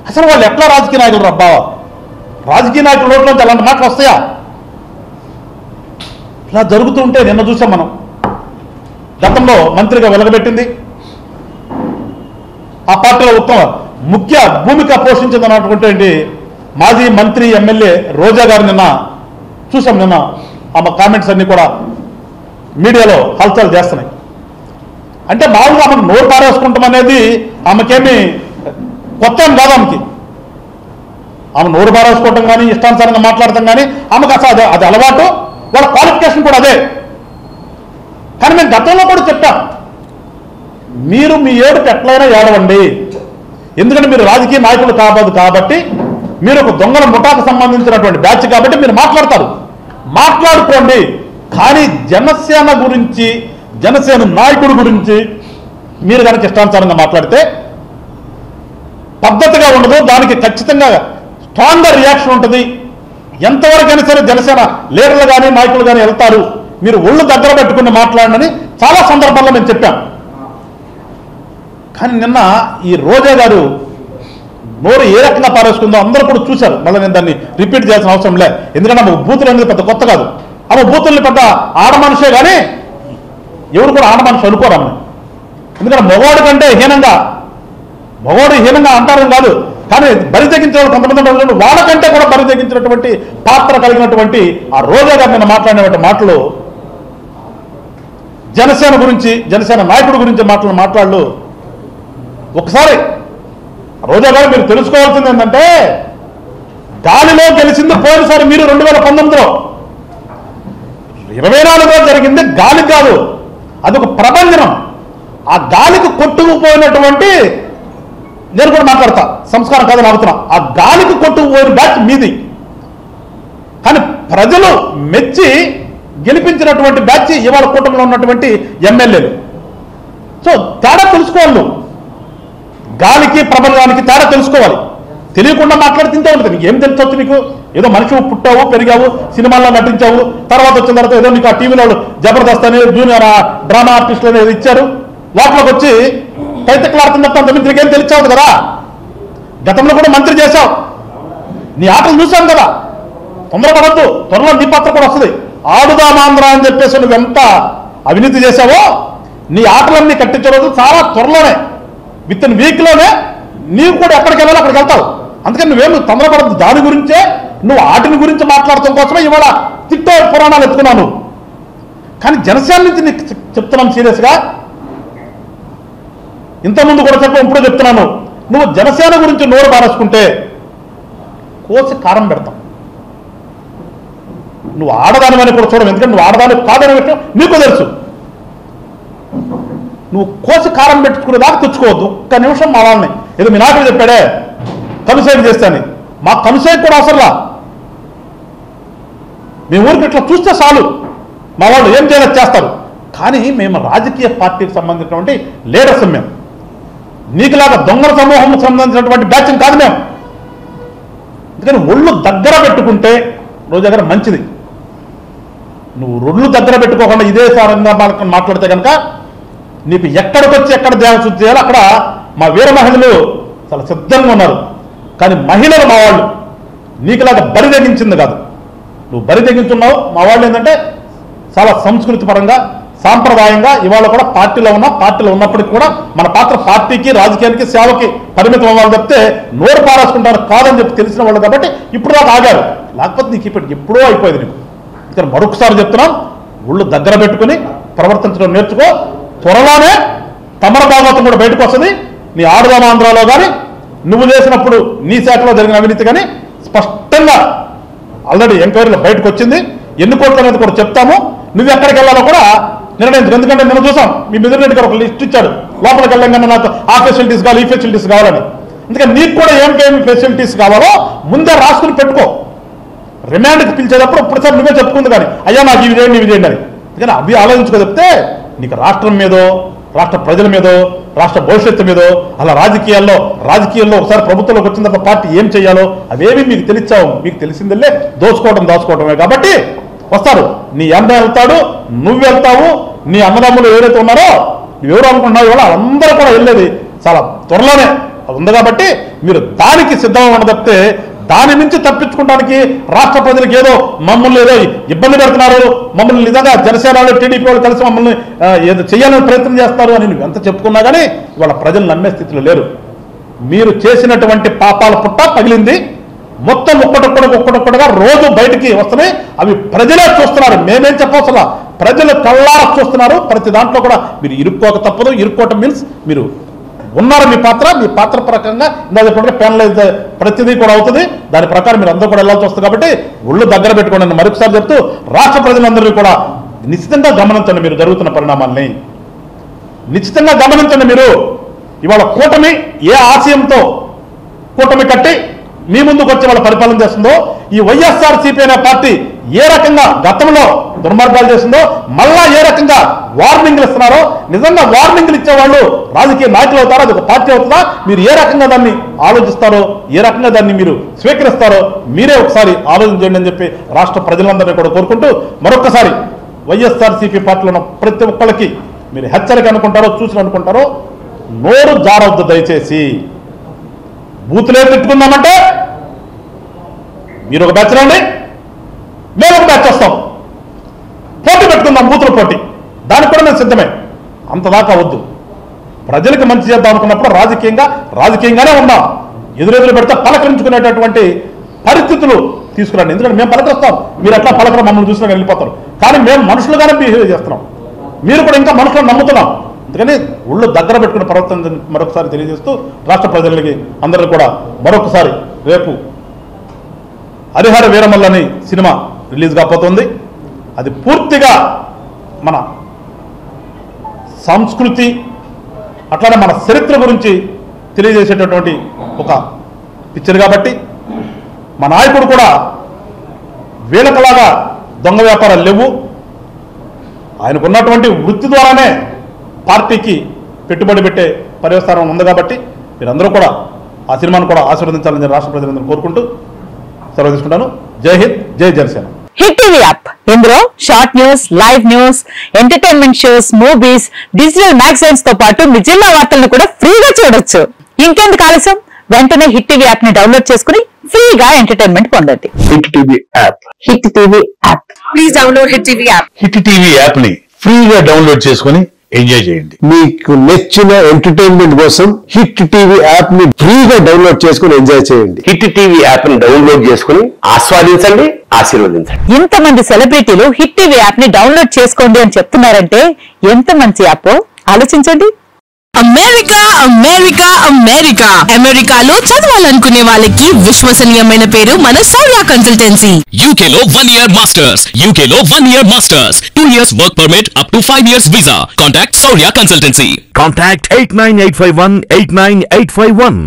అసలు వాళ్ళు ఎట్లా రాజకీయ నాయకులు రబ్బా? రాజకీయ నాయకుల నోట్లోంచి అలాంటి మాటలు వస్తాయా? ఇలా జరుగుతుంటే నిన్న చూసాం మనం. గతంలో మంత్రిగా వెలగబెట్టింది, ఆ పార్టీలో ముఖ్య భూమిక పోషించిందన్నటువంటి మాజీ మంత్రి ఎమ్మెల్యే రోజా గారు నిన్న చూసాం. నిన్న ఆమె కామెంట్స్ అన్నీ కూడా మీడియాలో హల్చల్ చేస్తున్నాయి. అంటే మామూలుగా ఆమెకు నోరు పారేసుకుంటాం అనేది ఆమెకేమి కొత్త ఏం కాదు. ఆమె నోరు పారేసుకోవటం కానీ ఇష్టానుసారంగా మాట్లాడటం కానీ ఆమెకు అసలు అది అలవాటు, వాళ్ళ క్వాలిఫికేషన్ కూడా అదే. కానీ మేము గతంలో కూడా చెప్పాం, మీరు మీ ఏడుపు ఎట్లయినా ఏడవండి, ఎందుకంటే మీరు రాజకీయ నాయకులు కాదు కాబట్టి, మీరు ఒక దొంగల ముఠాకు సంబంధించినటువంటి బ్యాచ్ కాబట్టి మీరు మాట్లాడతారు, మాట్లాడుకోండి. కానీ జనసేన గురించి, జనసేన నాయకుడి గురించి మీరు కనుక ఇష్టానుసారంగా మాట్లాడితే పద్ధతిగా ఉండదు. దానికి ఖచ్చితంగా స్ట్రాంగ్గా రియాక్షన్ ఉంటుంది. ఎంతవరకైనా సరే జనసేన లీడర్లు కానీ నాయకులు కానీ వెళ్తారు. మీరు ఒళ్ళు దగ్గర పెట్టుకుని మాట్లాడనని చాలా సందర్భాల్లో మేము చెప్పాం. కానీ నిన్న ఈ రోజా గారు నోరు ఏ రకంగా పారేసుకుందో అందరూ కూడా చూశారు. మళ్ళీ నేను దాన్ని రిపీట్ చేయాల్సిన అవసరం లే, ఎందుకంటే ఆమె బూతులు అనేది పెద్ద కొత్త కాదు. ఆమె బూతుల్ని పెద్ద ఆడ మనిషే కానీ ఎవరు కూడా ఆడ మనిషి అనుకోరు ఆమె. ఎందుకంటే మగవాడి కంటే హీనంగా, మగవాడు హీనంగా అంటారని కాదు, కానీ బరి తెగించిన వాళ్ళు కొంతమంది వాళ్ళకంటే కూడా బరి తెగించినటువంటి పాత్ర కలిగినటువంటి ఆ రోజా గారు నిన్న మాట్లాడినటువంటి మాటలు, జనసేన గురించి, జనసేన నాయకుడి గురించి మాట్లాడు. ఒకసారి రోజా గారు మీరు తెలుసుకోవాల్సింది ఏంటంటే, గాలిలో గెలిచింది పోయినసారి మీరు 2019లో, 24లో జరిగింది గాలి కాదు, అదొక ప్రభంజనం. ఆ గాలికి కొట్టుకుపోయినటువంటి, నేను కూడా మాట్లాడతా సంస్కారం కాదని ఆగుతున్నా, ఆ గాలికి కొట్టుకుపోయిన బ్యాచ్ మీది. కానీ ప్రజలు మెచ్చి గెలిపించినటువంటి బ్యాచ్ ఇవాళ కూటమిలో ఉన్నటువంటి ఎమ్మెల్యేలు. సో తేడా తెలుసుకోవాలి, గాలికి ప్రబలానికి తేడా తెలుసుకోవాలి. తెలియకుండా మాట్లాడుతుంటే ఉంటుంది. నీకు ఏం తెలుసొచ్చు? నీకు ఏదో మనిషి పుట్టావు, పెరిగావు, సినిమాల్లో నటించావు, తర్వాత వచ్చిన తర్వాత ఏదో నీకు ఆ టీవీలో జబర్దస్త్ అని జూనియర్ డ్రామా ఆర్టిస్టులు అనేది ఇచ్చారు, లోపలికి వచ్చి కైతెక్కలాడుతున్న తప్ప అంత నీకేం తెలిసావు కదా. గతంలో కూడా మంత్రి చేశావు, నీ ఆటలు చూసాం కదా. తొందరపడద్దు, త్వరలో నీ పాత్ర కూడా వస్తుంది. ఆడుదామాంధ్ర అని చెప్పేసి నువ్వు ఎంత అవినీతి చేశావో, నీ ఆటలన్నీ కట్టించే రోజు చాలా త్వరలోనే, విత్ ఇన్ వీక్లోనే నీవు కూడా ఎక్కడికి వెళ్ళాలో అక్కడికి వెళ్తావు. అందుకని నువ్వేం తొందరపడద్దు. దాని గురించే నువ్వు ఆటని గురించి మాట్లాడటం కోసమే ఇవాళ తిట్టే పురాణాలు ఎత్తుకున్నాను. కానీ జనసేన నుంచి నీకు చెప్తున్నాం సీరియస్గా, ఇంతకుముందు కూడా చెప్పాను, ఇప్పుడు చెప్తున్నాను, నువ్వు జనసేన గురించి నోరు పారేసుకుంటే కోసి కారం పెడతాం. నువ్వు ఆడదానివని కూడా చూడవు, ఎందుకంటే నువ్వు ఆడదాని కాదనే విషయం నీకు తెలుసు. నువ్వు కోసి కారం పెట్టుకునే దాకా తెచ్చుకోవద్దు. ఒక్క నిమిషం మా వాళ్ళని, ఏదో మీ నాయకుడు చెప్పాడే కనుసేపు చేస్తాను, మా కనుసేపు కూడా అవసరంలా. మీ ఊరికి ఇట్లా చూస్తే చాలు, మా వాళ్ళు ఏం చేయాలో చేస్తారు. కానీ మేము రాజకీయ పార్టీకి సంబంధించినటువంటి లీడర్స్, మేము నీకులాగా దొంగల సమూహం సంబంధించినటువంటి బ్యాచ్ కాదు మేము. అందుకని ఒళ్ళు దగ్గర పెట్టుకుంటే రోజు దగ్గర మంచిది. నువ్వు ఒళ్ళు దగ్గర పెట్టుకోకుండా ఇదే సారంగా మాట్లాడితే కనుక నీకు ఎక్కడికి వచ్చి ఎక్కడ దేవశుద్ధి చేయాలో అక్కడ మా వీర మహిళలు చాలా సిద్ధంగా ఉన్నారు. కానీ మహిళలు మా వాళ్ళు నీకులాగా బరి తెగించింది కాదు, నువ్వు బరి తెగించున్నావు. మా వాళ్ళు ఏంటంటే చాలా సంస్కృతి పరంగా, సాంప్రదాయంగా ఇవాళ కూడా పార్టీలో ఉన్నప్పటికీ కూడా మన పాత్ర పార్టీకి, రాజకీయానికి, సేవకి పరిమితం అవ్వాలి తప్పితే నోరు పారేసుకుంటారు కాదని చెప్పి తెలిసిన వాళ్ళు కాబట్టి ఇప్పుడు దాకా ఆగారు. లేకపోతే నీకు ఇప్పుడు ఎప్పుడో అయిపోయింది నీకు. ఇక్కడ మరొకసారి చెప్తున్నాం, ఒళ్ళు దగ్గర పెట్టుకుని ప్రవర్తించడం నేర్చుకో. త్వరలోనే తమర భాగవతం కూడా బయటకు వస్తుంది. నీ ఆడుదామాంధ్రలో కానీ నువ్వు చేసినప్పుడు నీ శాఖలో జరిగిన అవినీతి కానీ స్పష్టంగా ఆల్రెడీ ఎంక్వైరీలో బయటకు వచ్చింది. ఎన్ని కోట్ల అనేది కూడా చెప్తాము. నువ్వు ఎక్కడికి వెళ్ళాలో కూడా నిర్ణయించు. ఎందుకంటే నిన్న చూసాం, మీ మిదిరెడ్డి గారు ఒక లిస్ట్ ఇచ్చాడు, లోపలికి వెళ్ళంగానే నాకు ఆ ఫెసిలిటీస్ కావాలి, ఈ ఫెసిలిటీస్ కావాలని. అందుకని నీకు కూడా ఏమికేమి ఫెసిలిటీస్ కావాలో ముందే రాసుకుని పెట్టుకో. రిమాండ్కి పిలిచేటప్పుడు ఇప్పుడుసారి నువ్వే చెప్పుకుంది కానీ అయ్యా నాకు ఇవి చేయండి, ఇవి చేయండి అని. అందుకని అవి ఆలోచించుకో చెప్తే నీకు రాష్ట్రం మీదో, రాష్ట్ర ప్రజల మీదో, రాష్ట్ర భవిష్యత్తు మీదో, అలా రాజకీయాల్లో ఒకసారి ప్రభుత్వంలోకి వచ్చిన తర్వాత పార్టీ ఏం చేయాలో అవేవి మీకు తెలిసావు. మీకు తెలిసిందల్లే దాచుకోవటమే. కాబట్టి వస్తారు, నీ అన్న వెళ్తాడు, నువ్వు వెళ్తావు, నీ అన్నదమ్ములు ఎవరైతే ఉన్నారో నువ్వెవరు అనుకుంటున్నావు ఇవాళ అందరూ కూడా వెళ్ళేది చాలా త్వరలోనే ఉంది కాబట్టి మీరు దానికి సిద్ధంగా ఉండదప్పితే దాని నుంచి తప్పించుకోవడానికి రాష్ట్ర ప్రజలకు ఏదో మమ్మల్ని ఏదో ఇబ్బంది పెడుతున్నారు, మమ్మల్ని నిజంగా జనసేనలో టీడీపీ వాళ్ళు కలిసి మమ్మల్ని ఏదో చేయాలని ప్రయత్నం చేస్తారు అని నువ్వు ఎంత చెప్పుకున్నా కానీ ఇవాళ ప్రజలు నమ్మే స్థితిలో లేరు. మీరు చేసినటువంటి పాపాల పుట్ట పగిలింది. మొత్తం ఒక్కటొక్కడుగా రోజు బయటికి వస్తున్నాయి. అవి ప్రజలే చూస్తున్నారు, మేమేం చెప్పవసలా, ప్రజలు కళ్ళారా చూస్తున్నారు. ప్రతి దాంట్లో కూడా మీరు ఇరుక్కోక తప్పదు. ఇరుక్కోవటం మీన్స్ మీరు ఉన్నారు, మీ పాత్ర ప్రకారంగా ఇందా చెప్పినట్టు పెనలైజ్ ప్రతిదీ కూడా అవుతుంది. దాని ప్రకారం మీరు అందరూ కూడా వెళ్ళాల్సి వస్తుంది. కాబట్టి ఒళ్ళు దగ్గర పెట్టుకోండి. మరొకసారి చెప్తూ రాష్ట్ర ప్రజలందరినీ కూడా నిశ్చితంగా గమనించండి. మీరు జరుగుతున్న పరిణామాల్ని నిశ్చితంగా గమనించండి. మీరు ఇవాళ కూటమి ఏ ఆశయంతో కూటమి కట్టి మీ ముందుకు వచ్చి వాళ్ళ పరిపాలన చేస్తుందో, ఈ వైఎస్ఆర్సీపీ అనే పార్టీ ఏ రకంగా గతంలో దుర్మార్గాలు చేస్తుందో, మళ్ళా ఏ రకంగా వార్నింగ్లు ఇస్తున్నారో, నిజంగా వార్నింగ్లు ఇచ్చేవాళ్ళు రాజకీయ నాయకులు అవుతారో, అది ఒక పార్టీ అవుతుందా, మీరు ఏ రకంగా దాన్ని ఆలోచిస్తారో, ఏ రకంగా దాన్ని మీరు స్వీకరిస్తారో మీరే ఒకసారి ఆలోచన చేయండి అని చెప్పి రాష్ట్ర ప్రజలందరినీ కూడా కోరుకుంటూ మరొకసారి వైఎస్ఆర్సీపీ పార్టీలో ఉన్న ప్రతి ఒక్కరికి మీరు హెచ్చరిక అనుకుంటారో, చూసిన అనుకుంటారో, నోరు జారవద్దు దయచేసి. బూతులే తిట్టుకుందామంటే మీరు ఒక బ్యాచ్ రండి, మేము ఒక బ్యాచ్ వస్తాం, పోటీ పెట్టుకుందాం, బూతుల పోటీ. దానికి కూడా మేము సిద్ధమే. అంతదాకా వద్దు. ప్రజలకు మంచి చేద్దాం అనుకున్నప్పుడు రాజకీయంగానే ఉందాం. ఎదురెదురు పెడితే పలకరించుకునేటటువంటి పరిస్థితులు తీసుకురండి. ఎందుకంటే మేము పలకరిస్తాం, మీరు ఎట్లా పలకరం మమ్మల్ని చూసినా వెళ్ళిపోతారు. కానీ మేము మనుషులుగానే బిహేవ్ చేస్తున్నాం, మీరు కూడా ఇంకా మనుషులను నమ్ముతున్నాం. అందుకని ఒళ్ళు దగ్గర పెట్టుకునే ప్రవర్తన మరొకసారి తెలియజేస్తూ రాష్ట్ర ప్రజలకి అందరూ కూడా మరొకసారి రేపు హరిహర వీరమల్లని సినిమా రిలీజ్ కాబోతోంది. అది పూర్తిగా మన సంస్కృతి అట్లానే మన చరిత్ర గురించి తెలియజేసేటటువంటి ఒక పిక్చర్ కాబట్టి మా నాయకుడు కూడా వీళ్ళకలాగా దొంగ వ్యాపారాలు లేవు. ఆయనకున్నటువంటి వృత్తి ద్వారానే పార్టీకి పెట్టుబడి పెట్టే పర్యవస్థానం ఉంది. కాబట్టి మీరందరూ కూడా ఆ సినిమాను కూడా ఆశీర్వదించాలని రాష్ట్ర ప్రజలందరూ కోరుకుంటూ సెలవు తీసుకుంటాను. జై హింద్, జై జనసేన. హిట్ టీవీ యాప్ ఇందులో short news, live news, entertainment shows, movies, digital magazines తో పాటు మీ జిల్లా వార్తలను కూడా ఫ్రీగా చూడొచ్చు. ఇంకెందుకు ఆలస్యం, వెంటనే హిట్ టీవీ యాప్ ని డౌన్లోడ్ చేసుకుని ఫ్రీగా ఎంటర్టైన్మెంట్ పొందండి. Hit TV app. Hit TV app. Please download hit TV app. Hit TV app ని ఫ్రీగా డౌన్లోడ్ చేసుకుని ఎంజాయ్ చేయండి. మీకు నచ్చిన ఎంటర్టైన్మెంట్ కోసం హిట్ టీవీ యాప్ ని ఫ్రీగా డౌన్లోడ్ చేసుకుని ఎంజాయ్ చేయండి. హిట్ టీవీ యాప్ ని డౌన్లోడ్ చేసుకుని ఆస్వాదించండి, ఆశీర్వదించండి. ఇంతమంది సెలబ్రిటీలు హిట్ టీవీ యాప్ ని డౌన్లోడ్ చేసుకోండి అని చెప్తున్నారంటే ఎంత మంచి యాప్ ఆలోచించండి. అమెరికా అమెరికా అమెరికా అమెరికాలో చదవాలనుకునే వాళ్ళకి విశ్వసనీయమైన పేరు మన సౌర్య కన్సల్టెన్సీ. UK లో 1 year masters, UK లో 1 year masters, 2 years work permit up to 5 years visa. Contact Saurya Consultancy. Contact 89851 89851.